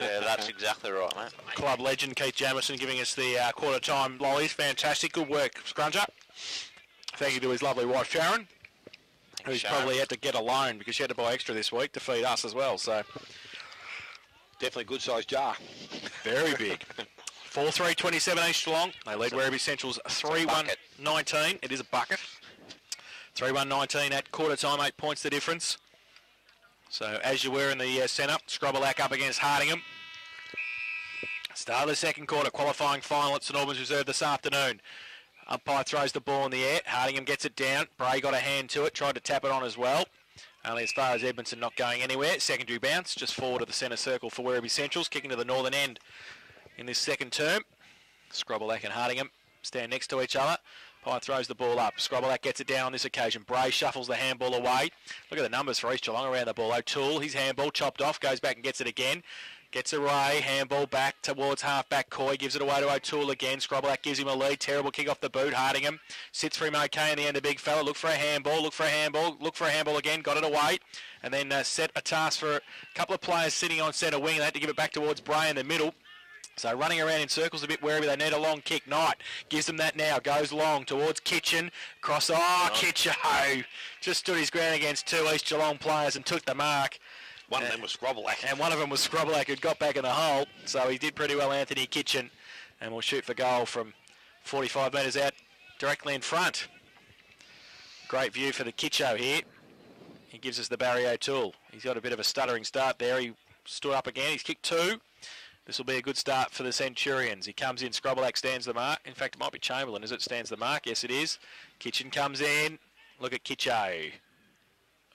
Yeah, that's exactly right, mate. Club legend Keith Jamison giving us the quarter time lollies. Fantastic. Good work, Scruncher. Thank you to his lovely wife, Sharon, who's probably had to get a loan because she had to buy extra this week to feed us as well. So definitely a good-sized jar. Very big. 4-3, 27 East Geelong. They lead Werribee Central's 3-1-19. It is a bucket. 3-1-19 at quarter time, 8 points the difference. So as you were in the centre, Scrobelack up against Hardingham. Start of the second quarter, qualifying final at St Albans Reserve this afternoon. Umpire throws the ball in the air. Hardingham gets it down. Bray got a hand to it, tried to tap it on as well. Only as far as Edmondson, not going anywhere. Secondary bounce, just forward of the centre circle for Werribee Centrals, kicking to the northern end in this second term. Scrobelack and Hardingham stand next to each other. Pye throws the ball up. Scrobelack gets it down on this occasion. Bray shuffles the handball away. Look at the numbers for East Geelong around the ball. O'Toole, his handball chopped off, goes back and gets it again. Gets away, handball back towards half-back Coy, gives it away to O'Toole again. Scrobelack gives him a lead, terrible kick off the boot. Hardingham sits for him okay in the end, a big fella. Look for a handball, look for a handball, look for a handball again, got it away. And then set a task for a couple of players sitting on centre wing. They had to give it back towards Bray in the middle. So running around in circles a bit wherever they need a long kick. Knight gives them that now. Goes long towards Kitchen. Cross. Kitcho just stood his ground against two East Geelong players and took the mark. One of them was Scrobelack. And one of them was Scrobelack who got back in the hole. So he did pretty well, Anthony Kitchen. And will shoot for goal from 45 metres out directly in front. Great view for the Kitcho here. He gives us the Barry O'Toole. He's got a bit of a stuttering start there. He stood up again. He's kicked two. This will be a good start for the Centurions. He comes in, Scrobelack stands the mark. In fact, it might be Chamberlain, is it? Stands the mark. Yes, it is. Kitchen comes in. Look at Kitcho.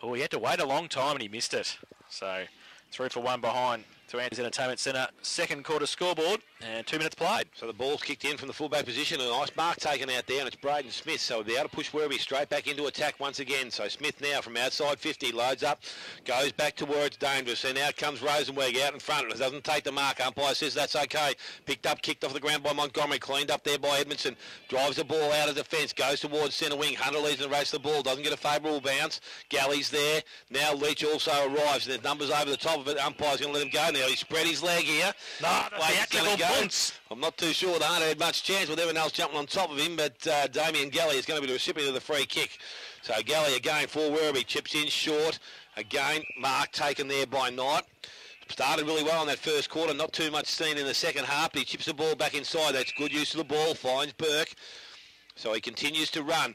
Oh, he had to wait a long time and he missed it. So 3 for 1 behind to Andrews Entertainment Centre. Second quarter scoreboard and 2 minutes played. So the ball's kicked in from the fullback position. A nice mark taken out there, and it's Braden Smith. So we'll be able to push Werribee straight back into attack once again. So Smith now from outside 50, loads up, goes back to where it's dangerous. And out comes Rosenberg out in front. It doesn't take the mark. Umpire says that's okay. Picked up, kicked off the ground by Montgomery. Cleaned up there by Edmondson. Drives the ball out of defence. Goes towards centre wing. Hunter leads and races the ball. Doesn't get a favourable bounce. Galley's there. Now Leach also arrives. And there's numbers over the top of it. Umpire's going to let him go now. He spread his leg here. No, that's the actual punch. I'm not too sure the Hunter had much chance with everyone else jumping on top of him, but Damien Galley is going to be the recipient of the free kick. So Galley again for Werribee, chips in short. Again, mark taken there by Knight. Started really well in that first quarter, not too much seen in the second half, but he chips the ball back inside. That's good use of the ball, finds Burke. So he continues to run.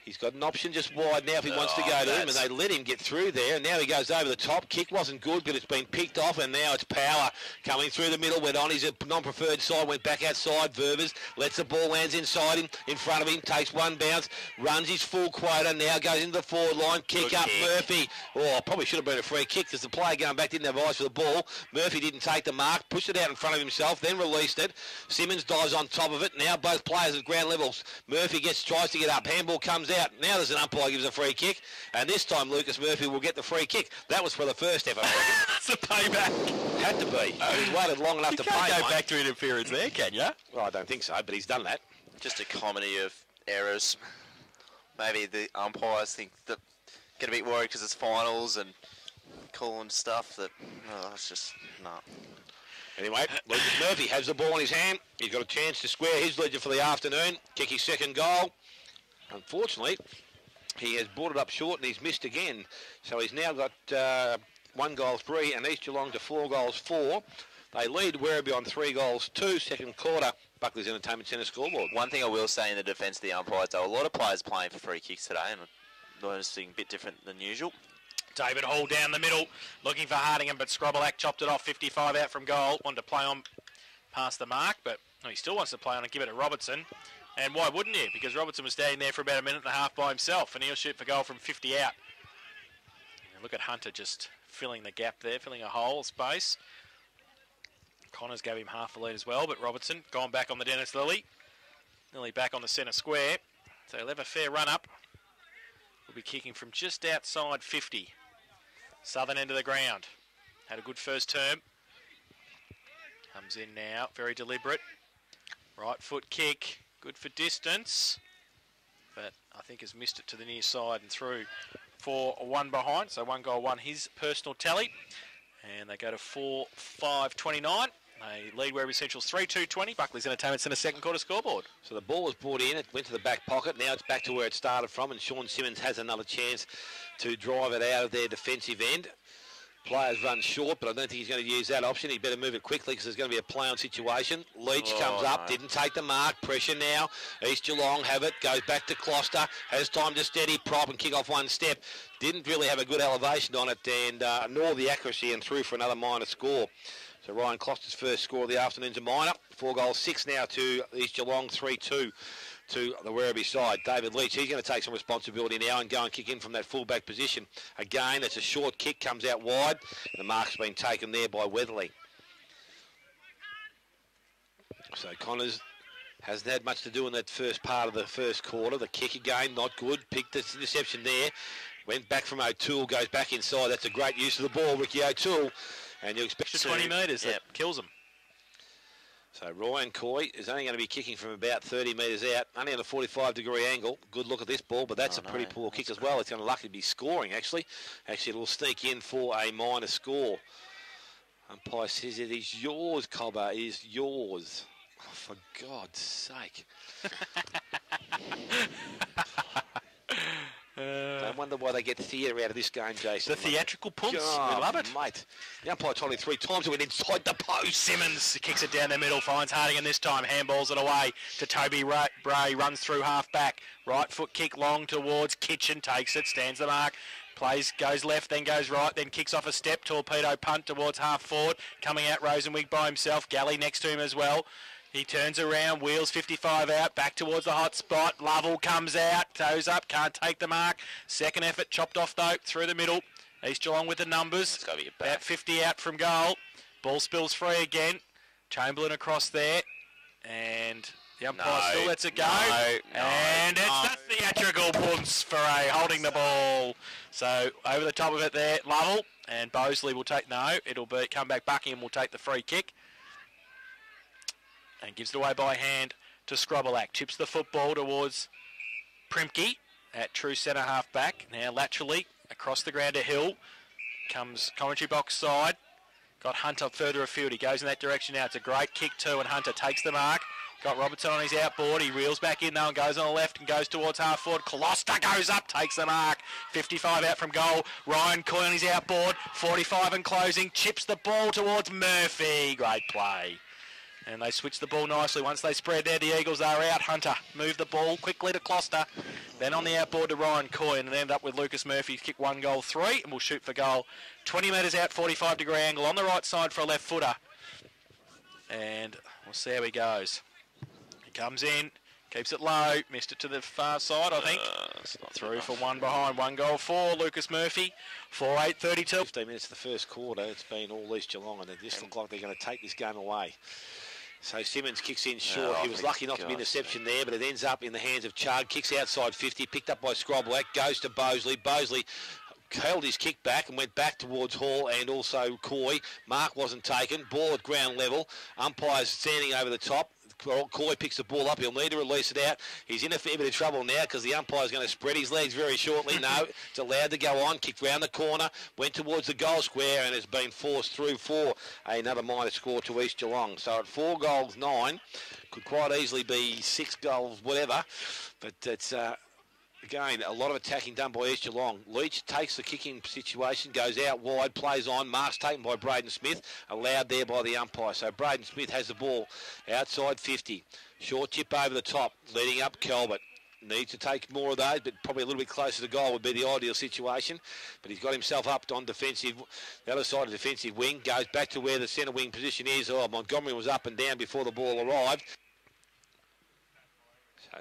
He's got an option just wide now if he wants to go to him, and they let him get through there. And now he goes over the top. Kick wasn't good, but it's been picked off, and now it's Power coming through the middle. Went on his non-preferred side, went back outside. Ververs lets the ball, lands inside him, in front of him, takes one bounce, runs his full quota, now goes into the forward line. Kick up, Murphy. Oh, probably should have been a free kick because the player going back didn't have eyes for the ball. Murphy didn't take the mark, pushed it out in front of himself, then released it. Simmons dives on top of it. Now both players at ground levels. Murphy tries to get up. Handball comes out. Now there's an umpire gives a free kick, and this time Lucas Murphy will get the free kick. That was for the first effort. It's a payback. Had to be. He's waited long enough to pay. You can't go back to interference there, can you? Well, I don't think so, but he's done that. Just a comedy of errors. Maybe the umpires think that get a bit worried because it's finals and calling stuff that it's just no. Anyway, Lucas Murphy has the ball in his hand. He's got a chance to square his ledger for the afternoon. Kick his second goal. Unfortunately, he has brought it up short and he's missed again. So he's now got 1 goal 3 and East Geelong to 4 goals 4. They lead Werribee on 3 goals 2, second quarter. Buckley's Entertainment Centre scoreboard. One thing I will say in the defence of the umpires, though, a lot of players playing for free kicks today and noticing a bit different than usual. David Hall down the middle, looking for Hardingham, but Scrobelack chopped it off, 55 out from goal. Wanted to play on past the mark, but he still wants to play on and give it to Robertson. And why wouldn't he? Because Robertson was standing there for about a minute and a half by himself, and he'll shoot for goal from 50 out. And look at Hunter just filling the gap there, filling a hole, space. Connors gave him half a lead as well, but Robertson gone back on the Dennis Lilly. Lilly back on the centre square. So he'll have a fair run up. We'll be kicking from just outside 50. Southern end of the ground. Had a good first term. Comes in now, very deliberate. Right foot kick. Good for distance, but I think has missed it to the near side and through for 1 behind. So 1 goal 1, his personal tally. And they go to 4-5-29. They lead Werribee Central's 3-2-20. Buckley's Entertainment Centre second quarter scoreboard. So the ball was brought in, it went to the back pocket, now it's back to where it started from, and Sean Simmons has another chance to drive it out of their defensive end. Players run short, but I don't think he's going to use that option. He better move it quickly because there's going to be a play-on situation. Leach comes up, didn't take the mark. Pressure now. East Geelong have it. Goes back to Closter. Has time to steady, prop and kick off one step. Didn't really have a good elevation on it, and nor the accuracy, and through for another minor score. So Ryan Closter's first score of the afternoon's a minor. 4 goals, 6 now to East Geelong, 3-2. To the Werribee side. David Leach, he's going to take some responsibility now and go and kick in from that fullback position. Again, it's a short kick, comes out wide. The mark's been taken there by Weatherly. So Connors hasn't had much to do in that first part of the first quarter. The kick again, not good. Picked the interception there. Went back from O'Toole, goes back inside. That's a great use of the ball, Ricky O'Toole. And you expect 20 metres, that kills them. So Ryan Coy is only going to be kicking from about 30 metres out, only on a 45-degree angle. Good look at this ball, but that's a pretty poor kick as well. It's going to luckily be scoring, actually. Actually, it will sneak in for a minor score. Umpire says it is yours, Cobber. It is yours. Oh, for God's sake. I wonder why they get theatre out of this game, Jason. The theatrical punts. We love it. Mate. The umpire told him 3 times it went inside the post. Simmons kicks it down the middle, finds Hardigan this time, handballs it away to Toby Bray, runs through half back. Right foot kick long towards Kitchen, takes it, stands the mark. Plays, goes left, then goes right, then kicks off a step, torpedo punt towards half forward. Coming out Rosenwig by himself, Galley next to him as well. He turns around, wheels 55 out, back towards the hot spot. Lovell comes out, toes up, can't take the mark. Second effort, chopped off though, through the middle. East Geelong with the numbers. It's got to be a about 50 out from goal. Ball spills free again. Chamberlain across there. And the umpire still lets it go. And it's the theatrical punts for a holding the ball. So over the top of it there, Lovell. And Bosley will take, it'll be come back. Buckingham will take the free kick. And gives it away by hand to Scrobelack. Chips the football towards Primke at true centre half back. Now laterally across the ground to Hill. Comes commentary box side. Got Hunter further afield. He goes in that direction now. It's a great kick too, and Hunter takes the mark. Got Robertson on his outboard. He reels back in though and goes on the left and goes towards half forward. Closter goes up, takes the mark. 55 out from goal. Ryan Coy on his outboard. 45 and closing. Chips the ball towards Murphy. Great play. And they switch the ball nicely. Once they spread there, the Eagles are out. Hunter moved the ball quickly to Closter. Then on the outboard to Ryan Coy, and end up with Lucas Murphy kick 1 goal 3, and we'll shoot for goal. 20 metres out, 45-degree angle on the right side for a left footer. And we'll see how he goes. He comes in, keeps it low, missed it to the far side, I think. Through for 1 behind, 1 goal 4. Lucas Murphy, 4-8-32. 15 minutes of the first quarter. It's been all East Geelong, and they just look like they're going to take this game away. So Simmons kicks in short. He was lucky not to be interception there, but it ends up in the hands of Chard. Kicks outside 50, picked up by Scrobelack, goes to Bosley. Bosley held his kick back and went back towards Hall and also Coy. Mark wasn't taken. Ball at ground level. Umpires standing over the top. Coy picks the ball up. He'll need to release it out. He's in a fair bit of trouble now because the umpire's going to spread his legs very shortly. No, it's allowed to go on. Kicked round the corner. Went towards the goal square and has been forced through for another minor score to East Geelong. So at 4 goals 9, could quite easily be 6 goals whatever. But it's... Again, a lot of attacking done by East Geelong. Leach takes the kicking situation, goes out wide, plays on. Mark's taken by Braden Smith, allowed there by the umpire. So Braden Smith has the ball outside 50. Short chip over the top, leading up Calvert. Needs to take more of those, but probably a little bit closer to goal would be the ideal situation. But he's got himself up on defensive, the other side of defensive wing. Goes back to where the centre wing position is. Oh, Montgomery was up and down before the ball arrived. So...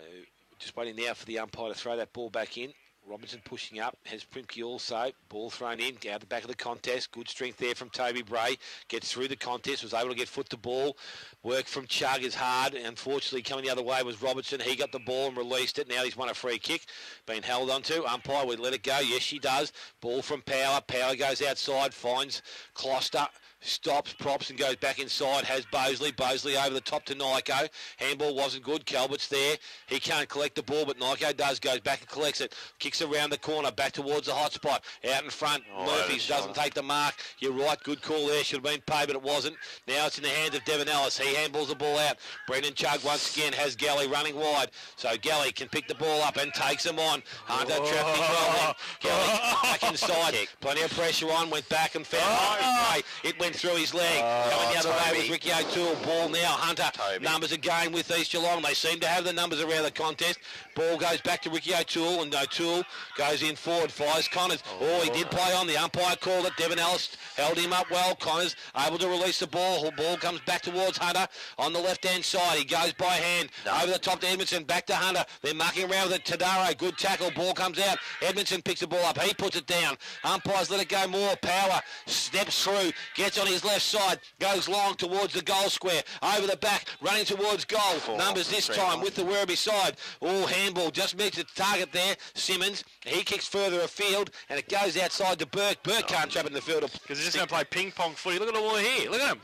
just waiting now for the umpire to throw that ball back in. Robinson pushing up, has Primke also. Ball thrown in, out the back of the contest. Good strength there from Toby Bray. Gets through the contest, was able to get foot to ball. Work from Chug is hard. Unfortunately, coming the other way was Robertson. He got the ball and released it. Now he's won a free kick. Been held onto. Umpire would let it go. Yes, she does. Ball from Power. Power goes outside, finds Closter. Stops, props and goes back inside, has Bosley. Bosley over the top to Nyko. Handball wasn't good. Calvert's there. He can't collect the ball, but Nyko does. Goes back and collects it. Kicks kicks around the corner, back towards the hot spot. Out in front, Murphy doesn't take the mark. You're right, good call there. Should have been paid, but it wasn't. Now it's in the hands of Devon Ellis. He handballs the ball out. Brendan Chugg once again has Galley running wide. So Galley can pick the ball up and takes him on. Hunter trapping well then. Galley back inside. Plenty of pressure on. Went back and found it went through his leg. Coming the other way with Ricky O'Toole. Ball now. Hunter. Numbers again with East Geelong. They seem to have the numbers around the contest. Ball goes back to Ricky O'Toole, and O'Toole goes in forward. Fires Connors. He did play on. The umpire called it. Devon Ellis held him up well. Connors able to release the ball. Ball comes back towards Hunter on the left-hand side. He goes by hand over the top to Edmondson. Back to Hunter. They're mucking around with it. Tadaro. Good tackle. Ball comes out. Edmondson picks the ball up. He puts it down. Umpires let it go more. Power steps through. Gets on his left side. Goes long towards the goal square. Over the back. Running towards goal. Numbers this time with the Werribee side. Handball. Just meets the target there. Simmons. He kicks further afield. And it goes outside to Burke. Burke can't trap it in the field. Because he's just going to play ping-pong footy. Look at them all here. Look at them.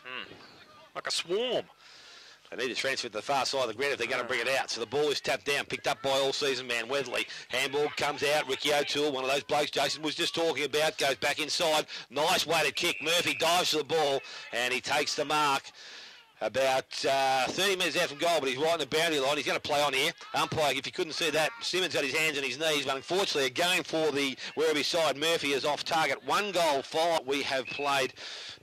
Like a swarm. They need to transfer to the far side of the ground if they're going to bring it out. So the ball is tapped down, picked up by all-season man Weatherly. Handball comes out. Ricky O'Toole, one of those blokes Jason was just talking about, goes back inside. Nice weighted kick. Murphy dives to the ball, and he takes the mark. About 30 metres out from goal, but he's right on the boundary line. He's going to play on here. Umpire, if you couldn't see that, Simmons had his hands on his knees, but unfortunately, again for the Werribee side, Murphy is off target. 1 goal, 5. We have played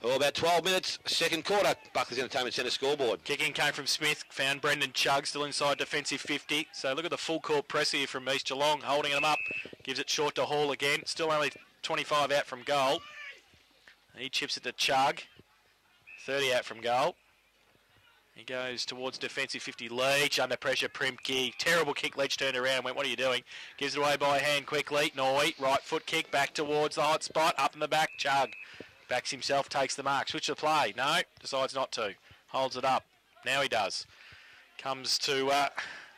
about 12 minutes. Second quarter, Buckley's Entertainment Centre scoreboard. Kicking came from Smith, found Brendan Chugg still inside defensive 50. So look at the full court press here from East Geelong, holding him up. Gives it short to Hall again. Still only 25 out from goal. He chips it to Chugg. 30 out from goal. He goes towards defensive 50. Leach under pressure. Primke. Terrible kick. Leach turned around. Went, what are you doing? Gives it away by hand quickly. Noy. Right foot kick. Back towards the hot spot. Up in the back. Chugg. Backs himself. Takes the mark. Switch the play. No. Decides not to. Holds it up. Now he does. Comes to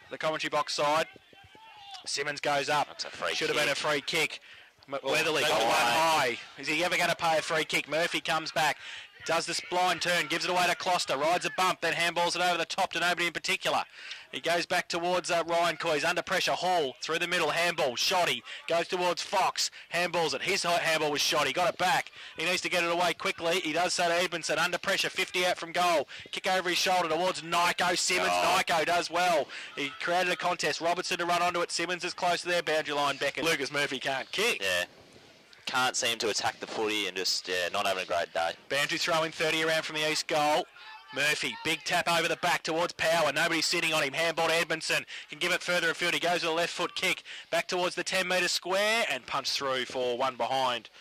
the commentary box side. Simmons goes up. That's a free Should have kick. been a free kick. Weatherly got one high. Is he ever going to pay a free kick? Murphy comes back. Does this blind turn, gives it away to Closter, rides a bump, then handballs it over the top to nobody in particular. He goes back towards Ryan Coy. He's under pressure. Hall through the middle, handball, shoddy. Goes towards Fox, handballs it. His handball was shoddy, got it back. He needs to get it away quickly. He does so to Edmondson, under pressure, 50 out from goal. Kick over his shoulder towards Nyko. Simmons, Nyko does well. He created a contest. Robertson to run onto it. Simmons is close to their boundary line. Beckett. Lucas Murphy can't kick. Yeah. Can't seem to attack the footy and just, not having a great day. Boundary throw in 30 around from the east goal. Murphy, big tap over the back towards Power. Nobody's sitting on him. Handball to Edmondson. Can give it further afield. He goes with a left foot kick. Back towards the 10-metre square and punch through for one behind.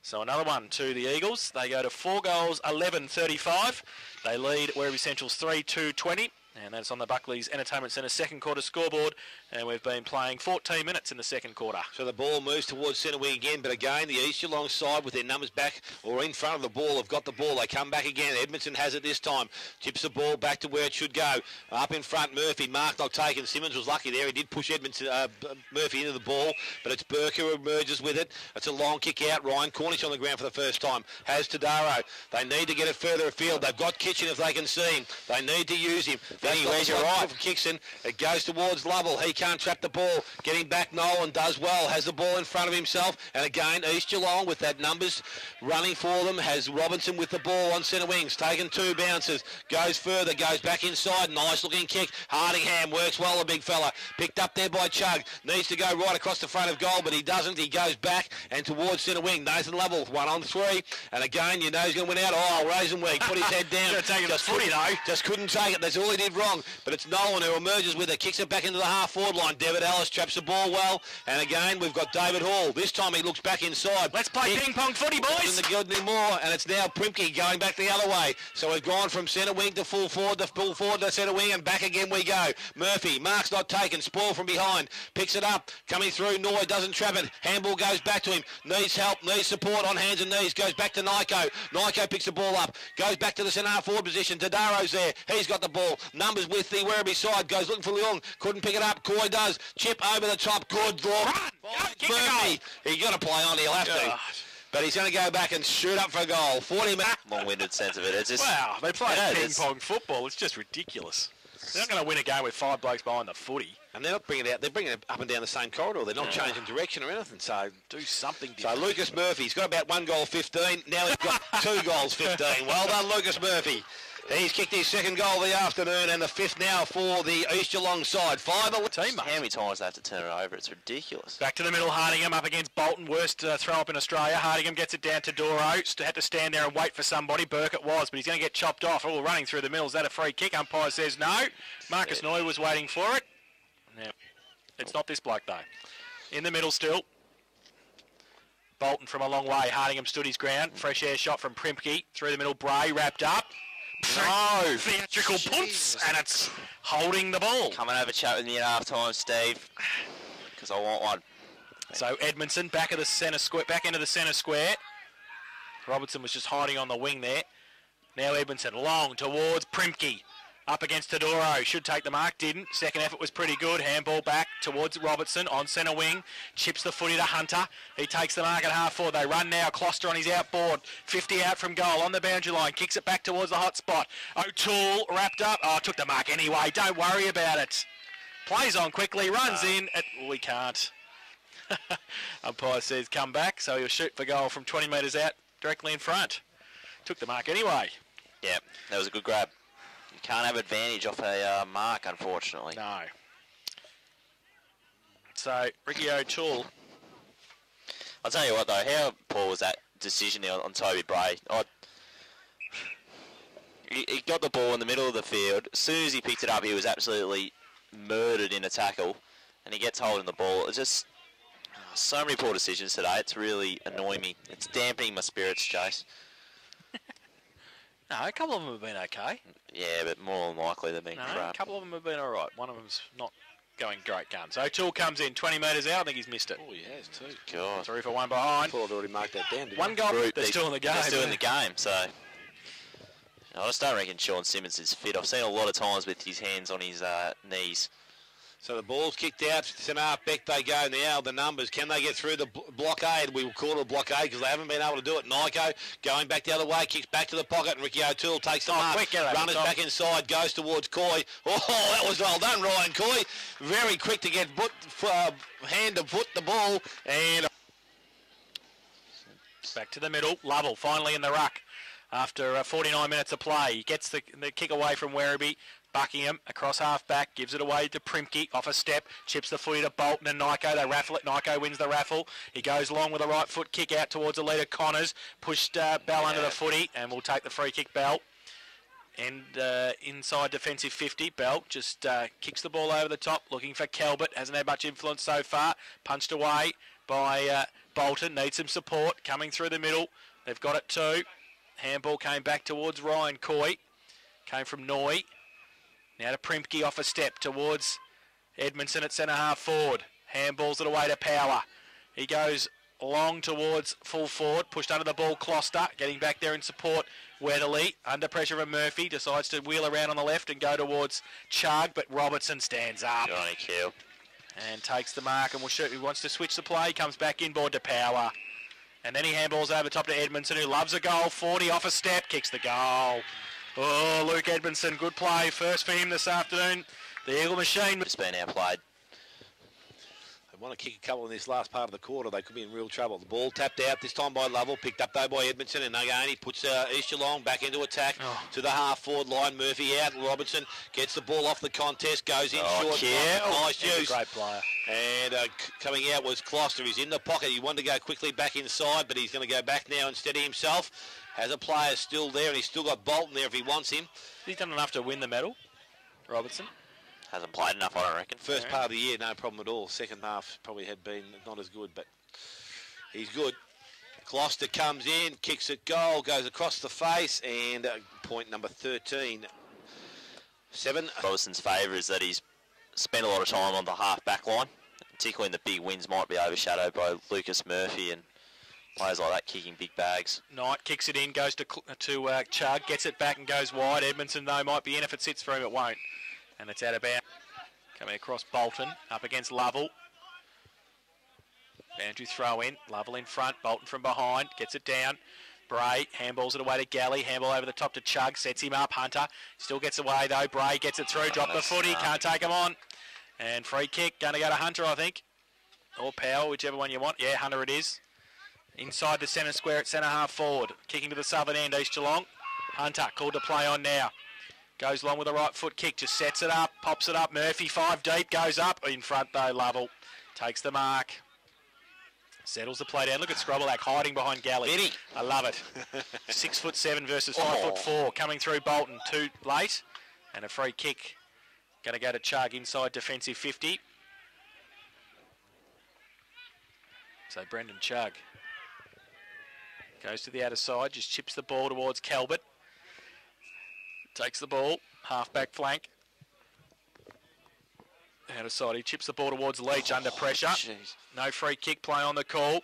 So another one to the Eagles. They go to 4 goals, 11-35. They lead Werribee Central's 3-2-20. And that's on the Buckley's Entertainment Centre second quarter scoreboard. And we've been playing 14 minutes in the second quarter. So the ball moves towards centre wing again, but again, the East Geelong side with their numbers back or in front of the ball have got the ball. They come back again. Edmondson has it this time. Tips the ball back to where it should go. Up in front, Murphy. Mark not taken. Simmons was lucky there. He did push Murphy into the ball, but it's Burke who emerges with it. It's a long kick out. Ryan Cornish on the ground for the first time. Has Tadaro. They need to get it further afield. They've got Kitchen if they can see him. They need to use him. Where's your right? From Kickson. It goes towards Lovell. He can't trap the ball. Getting back, Nolan does well. Has the ball in front of himself. And again, East Geelong with that numbers running for them. Has Robinson with the ball on centre wings. Taken 2 bounces. Goes further. Goes back inside. Nice looking kick. Hardingham works well, the big fella. Picked up there by Chugg. Needs to go right across the front of goal, but he doesn't. He goes back and towards centre wing. Nathan Lovell, 1 on 3. And again, you know he's going to win out. Oh, Rosenweig put his head down. Just footy though. Just couldn't take it. That's all he did wrong. But it's Nolan who emerges with it. Kicks it back into the half-forward line. David Ellis traps the ball well. And again, we've got David Hall. This time he looks back inside. Let's play ping-pong footy, boys. Isn't good anymore. And it's now Primke going back the other way. So we've gone from centre wing to full forward to centre wing, and back again we go. Murphy, mark's not taken. Spoil from behind. Picks it up. Coming through. Noy doesn't trap it. Handball goes back to him. Needs help. Needs support on hands and knees. Goes back to Nyko. Nyko picks the ball up. Goes back to the centre forward position. Tadaro's there. He's got the ball. Numbers with the Werribee side. Goes looking for Leong. Couldn't pick it up. Coy does. Chip over the top. Good look. Murphy. He's got to play on. He'll have to. But he's going to go back and shoot up for a goal. 40 minutes. Long-winded sense of it. It's just... Wow, they play ping-pong football. It's just ridiculous. They're not going to win a game with 5 blokes behind the footy. And they're not bringing it out. They're bringing it up and down the same corridor. They're not changing direction or anything. So do something So different. Lucas Murphy's got about 1 goal 15. Now he's got 2 goals 15. Well done, Lucas Murphy. He's kicked his 2nd goal of the afternoon and the 5th now for the East Geelong side. 5 team, How many times they have to turn it over? It's ridiculous. Back to the middle, Hardingham up against Bolton. Worst throw up in Australia. Hardingham gets it down to Doro. Had to stand there and wait for somebody. Burke it was, but he's going to get chopped off. All running through the middle. Is that a free kick? Umpire says no. Marcus Noy was waiting for it. Now, it's not this bloke though. In the middle still. Bolton from a long way. Hardingham stood his ground. Fresh air shot from Primke. Through the middle, Bray wrapped up. No! Theatrical punts, and it's holding the ball. Come and have a chat with me at half time, Steve, because I want one. So Edmondson back of the centre square, back into the centre square. Robertson was just hiding on the wing there. Now Edmondson long towards Primke. Up against Tadoro, should take the mark, didn't. Second effort was pretty good. Handball back towards Robertson on centre wing. Chips the footy to Hunter. He takes the mark at half forward. They run now. Closter on his outboard. 50 out from goal on the boundary line. Kicks it back towards the hot spot. O'Toole wrapped up. Oh, took the mark anyway. Don't worry about it. Plays on quickly. Runs in. We can't. Umpire says come back. So he'll shoot for goal from 20 metres out directly in front. Took the mark anyway. Yeah, that was a good grab. You can't have advantage off a mark, unfortunately. No. So, Ricky O'Toole. I'll tell you what, though, how poor was that decision on Toby Bray? He got the ball in the middle of the field. As soon as he picked it up, he was absolutely murdered in a tackle, and he gets hold of the ball. It's just so many poor decisions today. It's really annoying me. It's dampening my spirits, Chase. No, a couple of them have been okay. Yeah, but more than likely they've been crap. A couple of them have been all right. One of them's not going great guns. O'Toole comes in 20 metres out. I think he's missed it. Oh, he has too. God. 3 for 1 behind. I thought I'd already marked that down, didn't One goal. They're still in the game. They're still in the game, so... I just don't reckon Sean Simmons is fit. I've seen a lot of times with his hands on his knees. So the ball's kicked out. Centre half back they go now. The numbers, can they get through the blockade? We will call it a blockade because they haven't been able to do it. Nyko going back the other way, kicks back to the pocket, and Ricky O'Toole takes the mark. Runners back inside, goes towards Coy. Oh, that was well done, Ryan Coy. Very quick to get hand to put the ball. And back to the middle. Lovell finally in the ruck after 49 minutes of play. He gets the kick away from Werribee. Buckingham across half-back, gives it away to Primke, off a step, chips the footy to Bolton and Nyko. They raffle it. Nyko wins the raffle. He goes long with a right foot kick out towards the leader, Connors. Pushed Bell under the footy, and will take the free kick, Bell. And inside defensive 50, Bell just kicks the ball over the top, looking for Calvert. Hasn't had much influence so far. Punched away by Bolton. Needs some support. Coming through the middle. They've got it too. Handball came back towards Ryan Coy. Came from Noy. Now to Primke off a step towards Edmondson at centre half forward. Handballs it away to Power. He goes long towards full forward. Pushed under the ball, Closter. Getting back there in support, Weatherly. Under pressure from Murphy. Decides to wheel around on the left and go towards Chug. But Robertson stands up. Johnny Kill. And takes the mark and will shoot. He wants to switch the play. Comes back inboard to Power. And then he handballs over top to Edmondson, who loves a goal. 40 off a step. Kicks the goal. Oh, Luke Edmondson, good play. First for him this afternoon. The Eagle Machine. It's been outplayed. They want to kick a couple in this last part of the quarter. They could be in real trouble. The ball tapped out this time by Lovell, picked up though by Edmondson, and again he puts East Geelong back into attack to the half-forward line. Murphy out. Robertson gets the ball off the contest, goes in short. Nice use. Great player. And coming out was Closter. He's in the pocket. He wanted to go quickly back inside, but he's going to go back now and steady himself. Has a player still there, and he's still got Bolton there if he wants him. He's done enough to win the medal, Robertson. Hasn't played enough, I don't reckon. First part of the year, no problem at all. Second half probably had been not as good, but he's good. Closter comes in, kicks it goal, goes across the face, and point number 13. 7. Robertson's favour is that he's spent a lot of time on the half-back line, particularly in the big wins, might be overshadowed by Lucas Murphy and players like that kicking big bags. Knight kicks it in, goes to Chug, gets it back and goes wide. Edmondson, though, might be in. If it sits for him, it won't. And it's out of bounds. Coming across Bolton, up against Lovell. Boundary throw in, Lovell in front, Bolton from behind, gets it down. Bray handballs it away to Galley. Handball over the top to Chug. Sets him up. Hunter still gets away though. Bray gets it through. Drop the footy. Can't take him on. And free kick. Going to go to Hunter, I think. Or Powell, whichever one you want. Yeah, Hunter it is. Inside the centre square at centre half forward. Kicking to the southern end, East Geelong. Hunter called to play on now. Goes long with a right foot kick. Just sets it up. Pops it up. Murphy 5 deep. Goes up. In front though, Lovell. Takes the mark. Settles the play down. Look at Scrobelack hiding behind Galley. Benny. I love it. 6'7" versus 5'4". Coming through Bolton. Too late. And a free kick. Going to go to Chug inside defensive 50. So Brendan Chug goes to the outer side. Just chips the ball towards Calvert. Takes the ball. Half-back flank. Outer side, he chips the ball towards Leach under pressure. Geez. No free kick play on the call.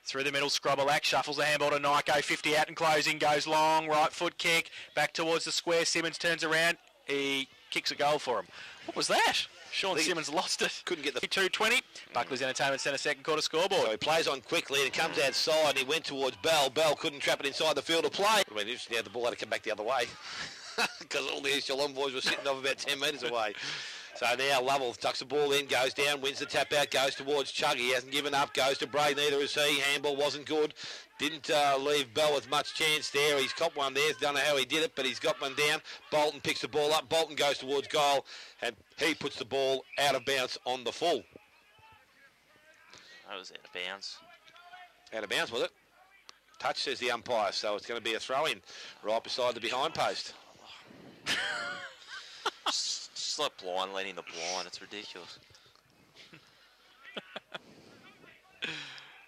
Through the middle, Scrobelack shuffles the handball to Nyko. 50 out and closing, goes long. Right foot kick. Back towards the square. Simmons turns around. He kicks a goal for him. What was that? Sean Simmons lost it. Couldn't get the 2:20. Buckley's Entertainment Centre second quarter scoreboard. So he plays on quickly and it comes outside and he went towards Bell. Bell couldn't trap it inside the field of play. I mean, interesting how the ball had to come back the other way because all the East Geelong boys were sitting off about 10 metres away. So now Lovell tucks the ball in, goes down, wins the tap out, goes towards Chug. He hasn't given up, goes to Bray, neither has he. Handball wasn't good. Didn't leave Bell with much chance there. He's copped one there. Don't know how he did it, but he's got one down. Bolton picks the ball up. Bolton goes towards goal, and he puts the ball out of bounds on the full. That was out of bounds. Out of bounds, was it? Touch, says the umpire, so it's going to be a throw-in right beside the behind post. Just like blind leading the blind. It's ridiculous.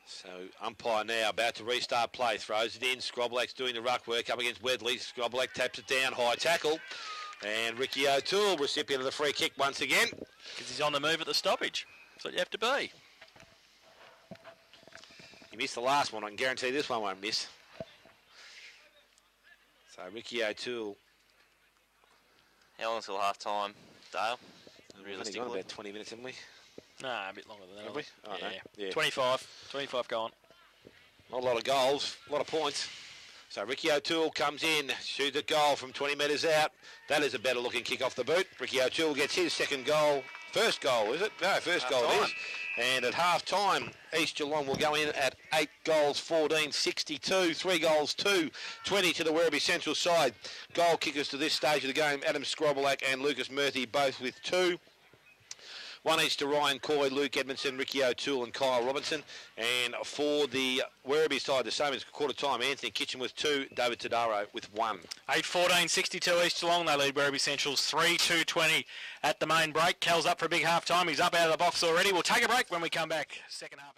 So umpire now about to restart play. Throws it in. Scrobelack's doing the ruck work up against Wedley. Scrobelack taps it down. High tackle. And Ricky O'Toole, recipient of the free kick once again. Because he's on the move at the stoppage. That's what you have to be. You missed the last one. I can guarantee this one won't miss. So Ricky O'Toole. How long till half time, Dale? We've only gone about 20 minutes, haven't we? Nah, a bit longer than that. Have we? Oh, yeah. no. Yeah. 25 gone. Not a lot of goals, a lot of points. So Ricky O'Toole comes in, shoots a goal from 20 metres out. That is a better looking kick off the boot. Ricky O'Toole gets his second goal. First goal, is it? No, first goal it is. And at half time, East Geelong will go in at 8 goals, 14, 62, 3 goals, 2, 20 to the Werribee Central side. Goal kickers to this stage of the game, Adam Scrobelack and Lucas Murphy, both with 2. 1 each to Ryan Coy, Luke Edmondson, Ricky O'Toole and Kyle Robinson. And for the Werribee side, the same as quarter time, Anthony Kitchen with 2, David Tadaro with 1. 8-14, 62 East Geelong. They lead Werribee Central's 3-2-20 at the main break. Cal's up for a big half time. He's up out of the box already. We'll take a break when we come back. Second half.